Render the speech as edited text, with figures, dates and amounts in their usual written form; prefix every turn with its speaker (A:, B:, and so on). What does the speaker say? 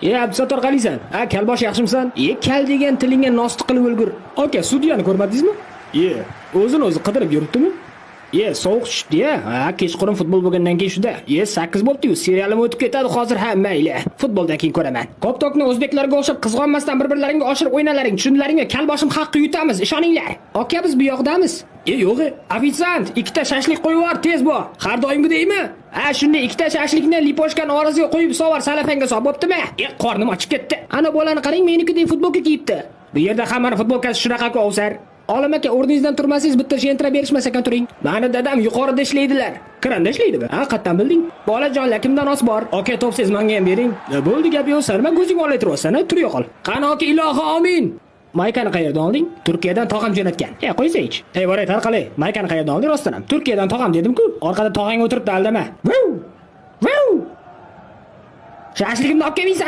A: Abdusattor qalisan? Kalbosh yaxshimisan? Kal degan tilingga nosti qilib o'lgur. Aka, sudyani ko'rmadingizmi? O'zini o'zi qidirib yuribdimi? Sovuq tushdi-ya. Kechqurun futbol bo'lgandan keyin shuda. 8 bo'ldi-yu, serialim o'tib ketadi hozir. Mayli. Futboldan keyin ko'raman. Koptokni o'zbeklarga o'xshab qizg'onmasdan bir-birlaringga oshirib o'ynalaring. Tushunlaringmi? Kalboshim haqqi yutamiz, ishoninglar. Aka, biz bu yoqdamiz. Yo'q, ofitsiant, ikkita shashlik qo'yib yubor, tez bo'l. Har doimgidaymi? Shunday ikkita shashlikni liposhkan orasiga qo'yib sovar, salafanga solib bo'ptimi? Qornim ochib ketdi. Ana bolani qarang, menikidek futbolka kiyibdi. Bu yerda hammani futbolkasi shunaqa-ku o'sar. Olim aka, o'rningizdan turmasangiz bitta shentra berishmas ekan turing. Mani dadam yuqorida ishlaydilar. Kiranda ishlaydimi? Qayerdan bilding? Bolajonlar, kimdan os bor? Aka, topsangiz menga ham bering. Bo'ldi, gap yo'q, sarma ko'zing olay turibsan, tur yo'qol. Qani aka, ilohi amin. Maykani qayerdan olding? Turkiyadan tog'am jo'natgan. Qo'ysaychi. Boray, tarqalay. Maykani qayerdan olding rostdan ham? Turkiyadan tog'am dedim-ku. Orqada tog'ang o'tiribdi, aldama. Shashligimni olib kelmaysan.